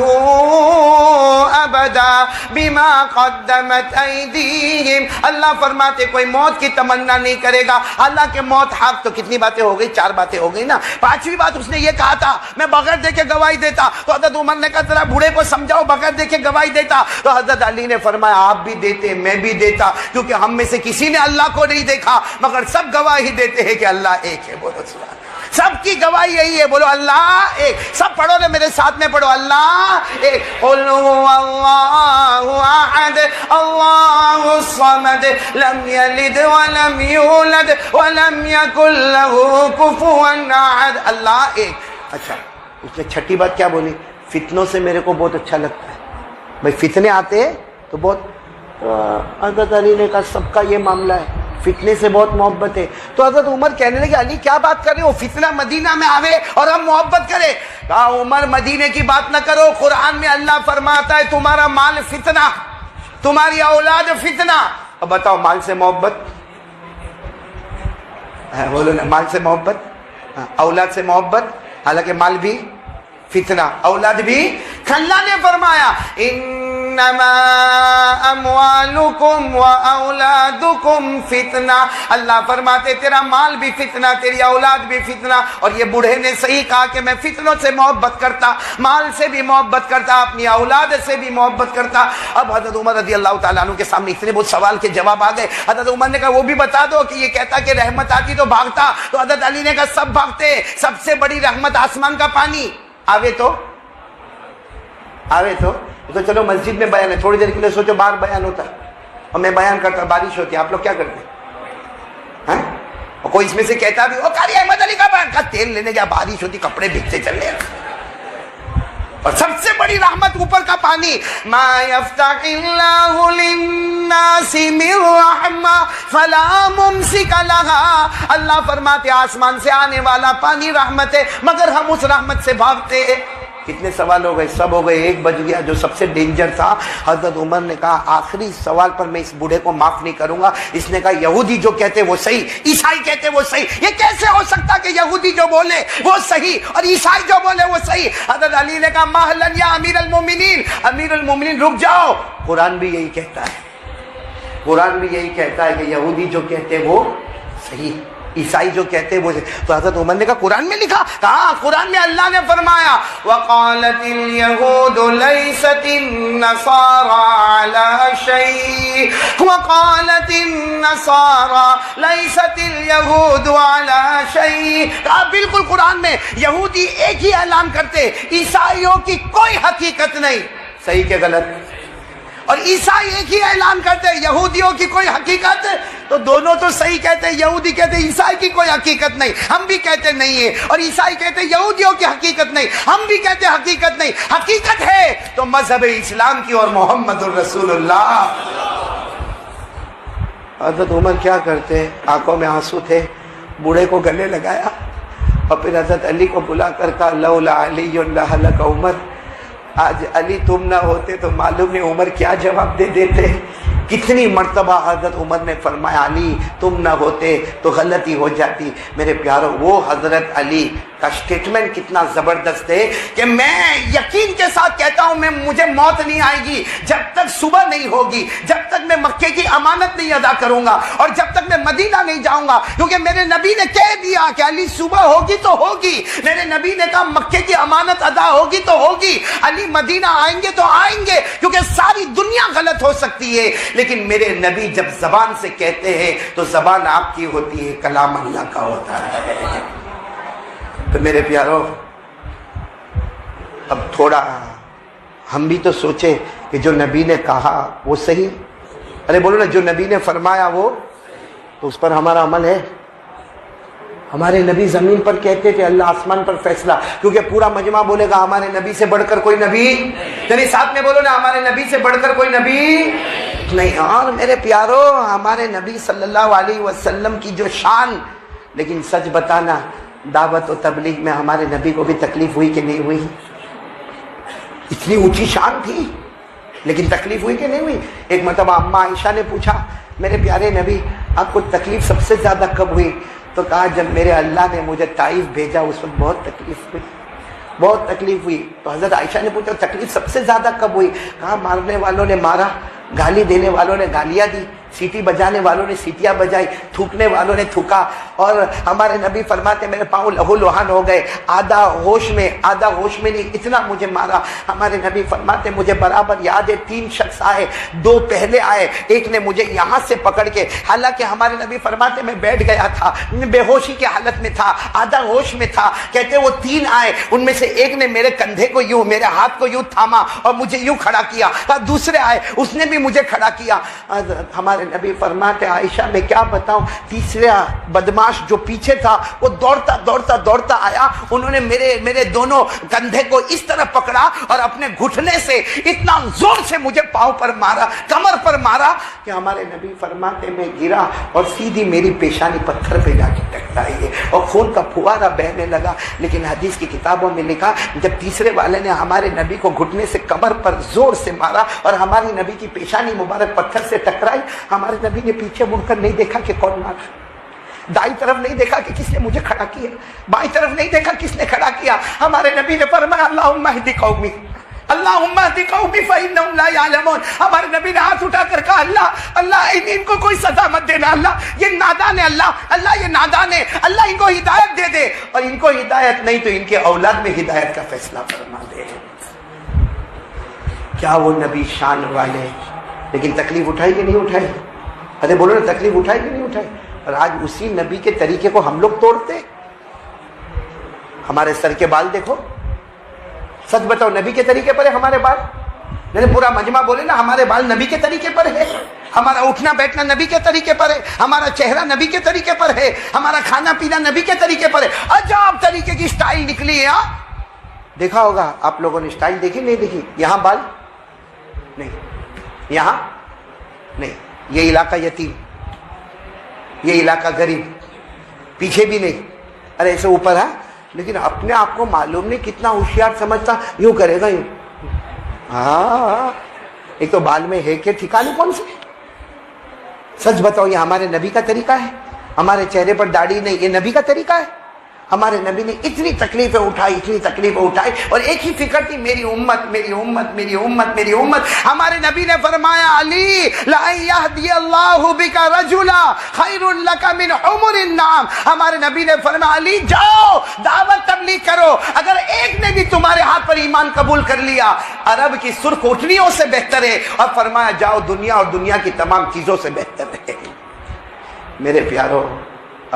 أَبَدًا بِمَا قَدَّمَتْ أَيْدِيهِمْ. اللہ فرماتے کوئی موت کی تمنا نہیں کرے گا. حالانکہ موت حق. تو کتنی باتیں ہو گئی؟ 4 باتیں ہو گئی نا. 5ویں بات اس نے یہ کہا تھا میں بغیر دیکھے گواہی دیتا. تو حضرت عمر نے کہا ذرا بوڑھے کو سمجھاؤ بغیر دیکھے گواہی دیتا. تو حضرت علی نے فرمایا آپ بھی دیتے میں بھی دیتا, کیونکہ ہم میں سے کسی نے اللہ کو نہیں دیکھا مگر سب گواہی دیتے ہیں کہ اللہ ایک ہے. بولو سبحان. سب کی گواہی یہی ہے. بولو اللہ ایک. سب پڑھو نا میرے ساتھ میں, پڑھو اللہ ایک. قل هو اللہ احد اللہ الصمد لم یلد ولم یولد ولم یکن له کفوا احد. اللہ ایک. اچھا اس نے 6ٹھی بات کیا بولی؟ فتنوں سے میرے کو بہت اچھا لگتا ہے. بھائی فتنے آتے ہیں تو بہت. حضرت علی نے کہا سب کا یہ معاملہ ہے, فتنے سے بہت محبت ہے. تو حضرت عمر کہنے لگے علی کیا بات کر رہے ہو, فتنہ مدینہ میں آوے اور ہم محبت کرے. کہا عمر مدینے کی بات نہ کرو, قرآن میں اللہ فرماتا ہے تمہارا مال فتنہ, تمہاری اولاد فتنہ. اب بتاؤ مال سے محبت, بولو نا مال سے محبت, اولاد سے محبت, حالانکہ مال بھی فتنہ اولاد بھی. اللہ نے فرمایا انما اموالکم و اولادکم فتنہ. اللہ فرماتے تیرا مال بھی فتنہ تیری اولاد بھی فتنہ. اور یہ بوڑھے نے صحیح کہا کہ میں فتنوں سے محبت کرتا, مال سے بھی محبت کرتا, اپنی اولاد سے بھی محبت کرتا. اب حضرت عمر رضی اللہ تعالیٰ عنہ کے سامنے اتنے بہت سوال کے جواب آ گئے. حضرت عمر نے کہا وہ بھی بتا دو کہ یہ کہتا کہ رحمت آتی تو بھاگتا. تو حضرت علی نے کہا سب بھاگتے, سب سے بڑی رحمت آسمان کا پانی آوے تو تو چلو مسجد میں بیان ہے, تھوڑی دیر کے لیے سوچو باہر بیان ہوتا اور میں بیان کرتا, بارش ہوتی, آپ لوگ کیا کرتے ہیں؟ اور کوئی اس میں سے کہتا بھی قاری احمد علی کا بیان کا تیل لینے گیا, بارش ہوتی کپڑے بھیگتے چل رہے. اور سب سے بڑی رحمت اوپر کا پانی. ما یفتح اللہ الناس من رحمہ فلا ممسک لہا. اللہ فرماتے آسمان سے آنے والا پانی رحمت ہے مگر ہم اس رحمت سے بھاگتے ہیں. کتنے سوال ہو گئے؟ سب ہو گئے. ایک بچ گیا جو سب سے ڈینجر تھا. حضرت عمر نے کہا آخری سوال پر میں اس بوڑھے کو معاف نہیں کروں گا. اس نے کہا یہودی جو کہتے وہ صحیح، عیسائی کہتے وہ صحیح. یہ کیسے ہو سکتا کہ یہودی جو بولے وہ صحیح اور عیسائی جو بولے وہ صحیح؟ حضرت علی نے کہا مہلن یا امیر المومنین، امیر المومنین رک جاؤ. قرآن بھی یہی کہتا ہے، قرآن بھی یہی کہتا ہے کہ یہودی جو کہتے وہ صحیح، عیسائی جو کہتے ہیں وہ. تو حضرت عمر نے کہا قرآن میں لکھا؟ کہا قرآن میں اللہ نے فرمایا وَقَالَتِ الْيَهُودُ لَيْسَتِ النَّصَارَى عَلَى شَيْءٍ وَقَالَتِ النَّصَارَى لَيْسَتِ الْيَهُودُ عَلَى شَيْءٍ. کہا بالکل قرآن میں یہودی ایک ہی اعلان کرتے، عیسائیوں کی کوئی حقیقت نہیں. صحیح کہ غلط؟ اور عیسائی ایک ہی اعلان کرتے یہودیوں کی کوئی حقیقت. تو دونوں تو صحیح کہتے، یہودی کہتے عیسائی کی کوئی حقیقت نہیں، ہم بھی کہتے نہیں ہے. اور عیسائی کہتے یہودیوں کی حقیقت نہیں، ہم بھی کہتے حقیقت نہیں. حقیقت ہے تو مذہب اسلام کی اور محمد الرسول اللہ. حضرت عمر کیا کرتے؟ آنکھوں میں آنسو تھے، بوڑھے کو گلے لگایا اور پھر حضرت علی کو بلا کر کہا لولا علی لہلک عمر. آج علی تم نہ ہوتے تو معلوم نہیں عمر کیا جواب دے دیتے. کتنی مرتبہ حضرت عمر نے فرمایا علی تم نہ ہوتے تو غلطی ہو جاتی. میرے پیارو وہ حضرت علی کا سٹیٹمنٹ کتنا زبردست ہے کہ میں یقین کے ساتھ کہتا ہوں مجھے موت نہیں آئے گی جب تک صبح نہیں ہوگی، جب تک میں مکے کی امانت نہیں ادا کروں گا اور جب تک میں مدینہ نہیں جاؤں گا. کیونکہ میرے نبی نے کہہ دیا کہ علی صبح ہوگی تو ہوگی. میرے نبی نے کہا مکے کی امانت ادا ہوگی تو ہوگی. علی مدینہ آئیں گے تو آئیں گے کیونکہ ساری دنیا غلط ہو سکتی ہے لیکن میرے نبی جب زبان سے کہتے ہیں تو زبان آپ کی ہوتی ہے، کلام اللہ کا ہوتا ہے. تو میرے پیارو اب تھوڑا ہم بھی تو سوچیں کہ جو نبی نے کہا وہ صحیح. ارے بولو نا، جو نبی نے فرمایا وہ تو اس پر ہمارا عمل ہے. ہمارے نبی زمین پر کہتے تھے اللہ آسمان پر فیصلہ. کیونکہ پورا مجمع بولے گا ہمارے نبی سے بڑھ کر کوئی نبی نہیں. ساتھ میں بولو نا ہمارے نبی سے بڑھ کر کوئی نبی نہیں. اور میرے پیارو ہمارے نبی صلی اللہ علیہ وسلم کی جو شان، لیکن سچ بتانا دعوت و تبلیغ میں ہمارے نبی کو بھی تکلیف ہوئی کہ نہیں ہوئی؟ اتنی اونچی شان تھی لیکن تکلیف ہوئی کہ نہیں ہوئی؟ ایک مرتبہ اماں عائشہ نے پوچھا میرے پیارے نبی آپ کو تکلیف سب سے زیادہ کب ہوئی؟ تو کہا جب میرے اللہ نے مجھے طائف بھیجا اس وقت بہت تکلیف ہوئی، بہت تکلیف ہوئی. تو حضرت عائشہ نے پوچھا تکلیف سب سے زیادہ کب ہوئی؟ کہا مارنے والوں نے مارا، گالی دینے والوں نے گالیاں دی، سیٹی بجانے والوں نے سیٹیاں بجائی، تھوکنے والوں نے تھوکا. اور ہمارے نبی فرماتے میرے پاؤں لہو لوہان ہو گئے، آدھا ہوش میں آدھا ہوش میں نہیں، اتنا مجھے مارا. ہمارے نبی فرماتے مجھے برابر یاد ہے 3 شخص آئے، 2 پہلے آئے، ایک نے مجھے یہاں سے پکڑ کے، حالانکہ ہمارے نبی فرماتے میں بیٹھ گیا تھا، بے ہوشی کی حالت میں تھا، آدھا ہوش میں تھا. کہتے وہ 3 آئے، ان میں سے ایک نے میرے کندھے کو یوں، میرے ہاتھ کو یوں تھاما اور مجھے یوں کھڑا کیا. دوسرے آئے، اس نے بھی مجھے کھڑا کیا. ہمارے نبی فرماتے عائشہ میں کیا بتاؤں، تیسرا بدماش جو پیچھے تھا وہ دوڑتا دوڑتا دوڑتا آیا، انہوں نے میرے دونوں کندھے کو اس طرح پکڑا اور اپنے گھٹنے سے اتنا زور سے مجھے پاؤں پر مارا، کمر پر مارا کہ ہمارے نبی فرماتے میں گرا اور سیدھی میری پیشانی پتھر پہ جا کے ٹکرائی ہے اور خون کا پھوارا بہنے لگا. لیکن حدیث کی کتابوں میں لکھا جب تیسرے والے نے ہمارے نبی کو گھٹنے سے کمر پر زور سے مارا اور ہماری نبی کی پیشانی مبارک پتھر سے ٹکرائی، ہمارے نبی نے پیچھے مڑ کر نہیں دیکھا کہ کون مارا، دائیں طرف نہیں دیکھا کہ کس نے مجھے کھڑا کیا، بائیں طرف نہیں دیکھا کس نے کھڑا کیا. ہمارے نبی نے فرمایا اللہم اہد قومی، اللہم اہد قومی فإنہم لا یعلمون. ہمارے نبی نے ہاتھ اٹھا کر کہا اللہ ان کو کوئی سزا مت دینا، اللہ یہ نادان ہے، اللہ یہ نادان ہے، اللہ ان کو ہدایت دے دے، اور ان کو ہدایت نہیں تو ان کے اولاد میں ہدایت کا فیصلہ فرما دے. کیا وہ نبی شان والے، لیکن تکلیف اٹھائی کہ نہیں اٹھائی؟ ارے بولو نا، تکلیف اٹھائی کہ نہیں اٹھائی؟ اور آج اسی نبی کے طریقے کو ہم لوگ توڑتے. ہمارے سر کے بال دیکھو، سچ بتاؤ نبی کے طریقے پر ہے ہمارے بال؟ میں نے پورا مجمع بولے نا ہمارے بال نبی کے طریقے پر ہے، ہمارا اٹھنا بیٹھنا نبی کے طریقے پر ہے، ہمارا چہرہ نبی کے طریقے پر ہے، ہمارا کھانا پینا نبی کے طریقے پر ہے. عجب طریقے کی سٹائل نکلی ہے. دیکھا ہوگا آپ لوگوں نے سٹائل دیکھی نہیں دیکھی؟ یہاں بال نہیں، یہاں نہیں، یہ علاقہ یتیم، یہ علاقہ غریب، پیچھے بھی نہیں، ارے ایسے اوپر ہے، لیکن اپنے آپ کو معلوم نہیں کتنا ہوشیار سمجھتا، یوں کرے گا یوں. ہاں ایک تو بال میں ہے کہ ٹھکانے کون سے. سچ بتاؤ یہ ہمارے نبی کا طریقہ ہے؟ ہمارے چہرے پر داڑھی نہیں، یہ نبی کا طریقہ ہے؟ ہمارے نبی نے اتنی تکلیفیں اٹھائی، اتنی تکلیفیں اٹھائی، اور ایک ہی فکر تھی، میری امت میری امت میری امت میری امت. ہمارے نبی نے فرمایا علی لَأَن يَهْدِيَ اللَّهُ بِكَ رَجُلًا خَيْرٌ لَكَ مِنْ حُمُرِ النَّعَمِ. ہمارے نبی نے فرمایا علی جاؤ دعوت تبلیغ کرو، اگر ایک نے بھی تمہارے ہاتھ پر ایمان قبول کر لیا عرب کی سرخ اٹھنیوں سے بہتر ہے، اور فرمایا جاؤ دنیا اور دنیا کی تمام چیزوں سے بہتر ہے. میرے پیارو،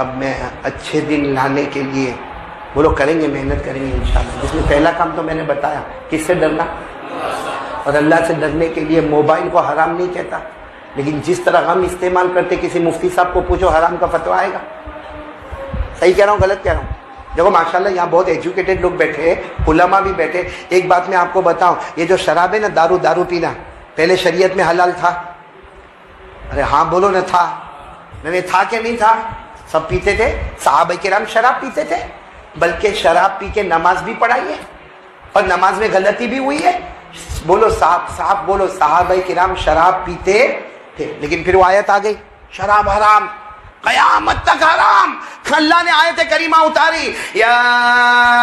اب میں اچھے دن لانے کے لیے بولو کریں گے، محنت کریں گے انشاءاللہ. جس میں پہلا کام تو میں نے بتایا، کس سے ڈرنا، اور اللہ سے ڈرنے کے لیے موبائل کو حرام نہیں کہتا، لیکن جس طرح ہم استعمال کرتے، کسی مفتی صاحب کو پوچھو حرام کا فتویٰ آئے گا. صحیح کہہ رہا ہوں غلط کہہ رہا ہوں؟ دیکھو ماشاءاللہ یہاں بہت ایجوکیٹڈ لوگ بیٹھے، علماء بھی بیٹھے. ایک بات میں آپ کو بتاؤں، یہ جو شراب ہے نا، دارو پینا پہلے شریعت میں حلال تھا؟ ارے ہاں بولو نہ تھا؟ نہیں تھا کہ نہیں تھا؟ سب پیتے تھے. صحابہ کرام شراب پیتے تھے، بلکہ شراب پی کے نماز بھی پڑھائی ہے، اور نماز میں غلطی بھی ہوئی ہے. بولو صاحب بولو، صحابہ کرام شراب پیتے تھے، لیکن پھر وہ آیت آ گئی شراب حرام، قیامت تک حرام. اللہ نے آیت کریمہ اتاری، یا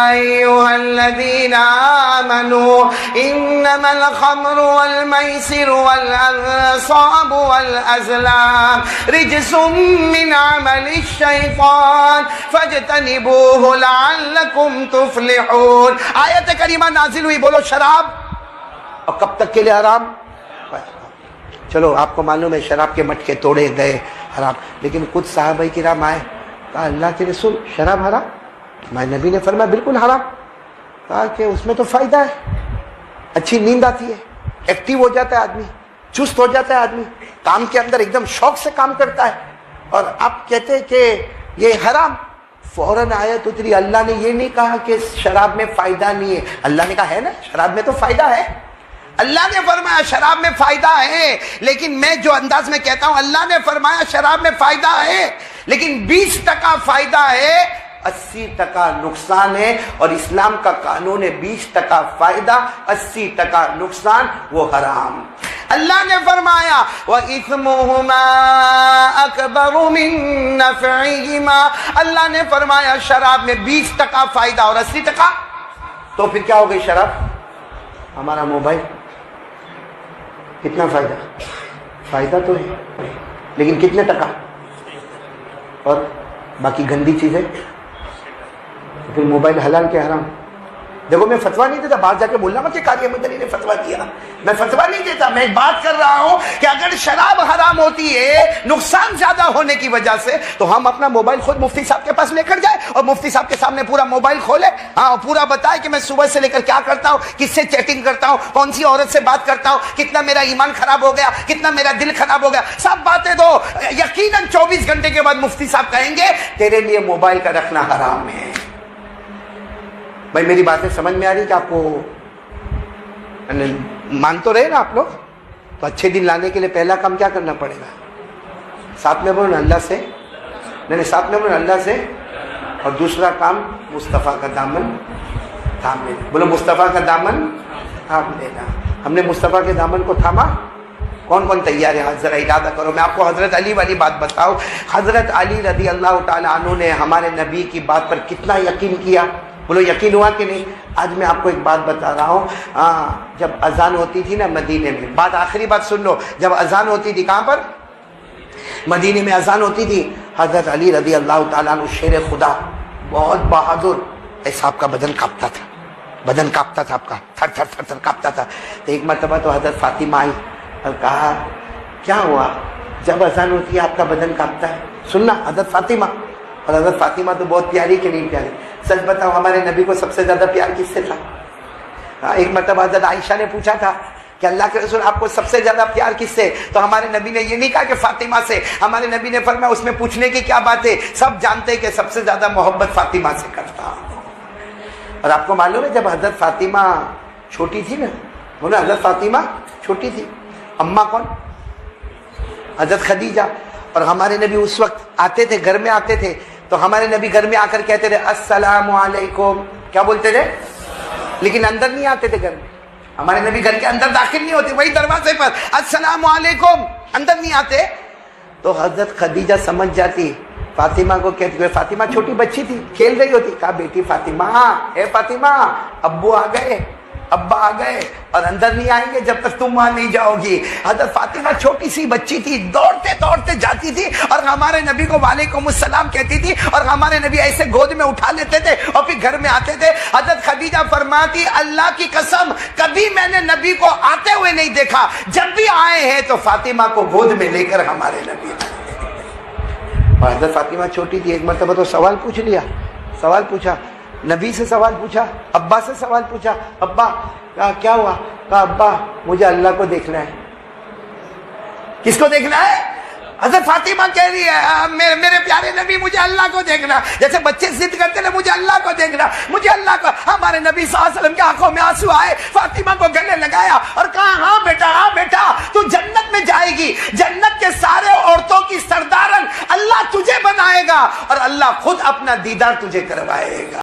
ایھا الذین آمنوا انما الخمر والمیسر والانصاب والازلام رجس من عمل الشیطان فاجتنبوه لعلکم تفلحون. آیت کریمہ نازل ہوئی، بولو شراب، اور کب تک کے لیے حرام؟ چلو آپ کو معلوم ہے شراب کے مٹکے توڑے گئے حرام، لیکن کچھ صحابہ کرام آئے، کہا اللہ کے رسول شراب حرام؟ ہمارے نبی نے فرمایا بالکل حرام. کہا کہ اس میں تو فائدہ ہے، اچھی نیند آتی ہے، ایکٹیو ہو جاتا ہے آدمی، چست ہو جاتا ہے آدمی، کام کے اندر ایک دم شوق سے کام کرتا ہے، اور آپ کہتے ہیں کہ یہ حرام. فوراً آیت اتری، اللہ نے یہ نہیں کہا کہ شراب میں فائدہ نہیں ہے، اللہ نے کہا ہے نا شراب میں تو فائدہ ہے. اللہ نے فرمایا شراب میں فائدہ ہے، لیکن میں جو انداز میں کہتا ہوں، اللہ نے فرمایا شراب میں فائدہ ہے، لیکن 20% فائدہ ہے، 80% نقصان ہے. اور اسلام کا قانون ہے 20% فائدہ 80% نقصان، وہ حرام. اللہ نے فرمایا وَإِثْمُهُمَا أَكْبَرُ مِن نَّفْعِهِمَا. اللہ نے فرمایا شراب میں 20% فائدہ اور 80%. تو پھر کیا ہو گئی شراب؟ ہمارا موبائل کتنا فائدہ تو ہے، لیکن کتنے ٹکا، اور باقی گندی چیزیں. پھر موبائل حلال کے حرام؟ دیکھو میں فتویٰ نہیں دیتا، باہر جا کے بولنا مت کہ قاضی مدنی نے فتویٰ دیا، میں فتویٰ نہیں دیتا. میں ایک بات کر رہا ہوں کہ اگر شراب حرام ہوتی ہے نقصان زیادہ ہونے کی وجہ سے، تو ہم اپنا موبائل خود مفتی صاحب کے پاس لے کر جائیں، اور مفتی صاحب کے سامنے پورا موبائل کھولے، ہاں پورا بتائے کہ میں صبح سے لے کر کیا کرتا ہوں، کس سے چیٹنگ کرتا ہوں، کون سی عورت سے بات کرتا ہوں، کتنا میرا ایمان خراب ہو گیا، کتنا میرا دل خراب ہو گیا، سب باتیں دو. یقیناً 24 گھنٹے کے بعد مفتی صاحب کہیں گے تیرے لیے موبائل کا رکھنا حرام ہے. بھائی میری باتیں سمجھ میں آ رہی کہ آپ کو مان تو رہے نا آپ لوگ؟ تو اچھے دن لانے کے لیے پہلا کام کیا کرنا پڑے گا؟ ساتھ میں بولو اللہ سے، نہیں ساتھ میں بولو اللہ سے، اور دوسرا کام مصطفیٰ کا دامن تھام لینا. بولو مصطفیٰ کا دامن تھام لینا. ہم نے مصطفیٰ کے دامن کو تھاما. کون کون تیار ہے؟ ذرا ارادہ کرو. میں آپ کو حضرت علی والی بات بتاؤں. حضرت علی رضی اللہ تعالیٰ عنہ نے ہمارے نبی کی بات پر کتنا یقین کیا. بولو یقین ہوا کہ نہیں؟ آج میں آپ کو ایک بات بتا رہا ہوں. جب اذان ہوتی تھی نا مدینے میں، بات آخری بات سن لو، جب اذان ہوتی تھی کہاں پر؟ مدینے میں اذان ہوتی تھی. حضرت علی رضی اللہ تعالیٰ عنہ شیر خدا، بہت بہادر، ایسا آپ کا بدن کانپتا تھا، بدن کانپتا تھا آپ کا، تھر تھر تھر تھر کانپتا تھا. تو ایک مرتبہ تو حضرت فاطمہ آئی اور کہا کیا ہوا جب اذان ہوتی ہے آپ کا بدن کانپتا ہے؟ سننا حضرت فاطمہ. اور حضرت فاطمہ تو بہت پیاری کہ نہیں پیاری؟ سچ بتاؤ ہمارے نبی کو سب سے زیادہ پیار کس سے تھا؟ ایک مرتبہ حضرت عائشہ نے پوچھا تھا کہ اللہ کے رسول آپ کو سب سے زیادہ پیار کس سے؟ تو ہمارے نبی نے یہ نہیں کہا کہ فاطمہ سے. ہمارے نبی نے فرمایا اس میں پوچھنے کی کیا بات ہے، سب جانتے کہ سب سے زیادہ محبت فاطمہ سے کرتا. اور آپ کو معلوم ہے جب حضرت فاطمہ چھوٹی تھی نا، بولو حضرت فاطمہ چھوٹی تھی، اماں کون؟ حضرت خدیجہ اور ہمارے نبی اس وقت آتے تھے، گھر میں آتے تھے تو ہمارے نبی گھر میں آ کر کہتے تھے السلام علیکم، کیا بولتے تھے؟ لیکن اندر نہیں آتے تھے گھر میں، ہمارے نبی گھر کے اندر داخل نہیں ہوتے، وہی دروازے پر السلام علیکم، اندر نہیں آتے۔ تو حضرت خدیجہ سمجھ جاتی، فاطمہ کو کہتی ہوئے، فاطمہ چھوٹی بچی تھی، کھیل رہی ہوتی، کہا بیٹی فاطمہ، اے فاطمہ، ابو آ گئے، ابا آ گئے اور اندر نہیں آئیں گے جب تک تم وہاں نہیں جاؤ گی۔ حضرت فاطمہ چھوٹی سی بچی تھی، دوڑتے دوڑتے جاتی تھی اور ہمارے نبی کو وعلیکم السلام کہتی تھی اور ہمارے نبی ایسے گود میں اٹھا لیتے تھے اور پھر گھر میں آتے تھے۔ حضرت خدیجہ فرماتی اللہ کی قسم کبھی میں نے نبی کو آتے ہوئے نہیں دیکھا، جب بھی آئے ہیں تو فاطمہ کو گود میں لے کر ہمارے نبی آئے۔ اور حضرت فاطمہ چھوٹی تھی، ایک مرتبہ تو سوال پوچھ لیا، سوال پوچھا، نبی سے سوال پوچھا، ابا سے سوال پوچھا، ابا کہا کیا ہوا؟ کہا ابا مجھے اللہ کو دیکھنا ہے۔ کس کو دیکھنا ہے؟ حضرت فاطمہ کہہ رہی ہے میرے پیارے نبی مجھے اللہ کو دیکھنا، جیسے بچے ضد کرتے ہیں مجھے اللہ کو دیکھنا، مجھے اللہ کو۔ ہمارے نبی صلی اللہ علیہ وسلم کی آنکھوں میں آنسو آئے، فاطمہ کو گلے لگایا اور کہا ہاں بیٹا تو جنت میں جائے گی، جنت کے سارے عورتوں کی سردارن اللہ تجھے بنائے گا اور اللہ خود اپنا دیدار تجھے کروائے گا۔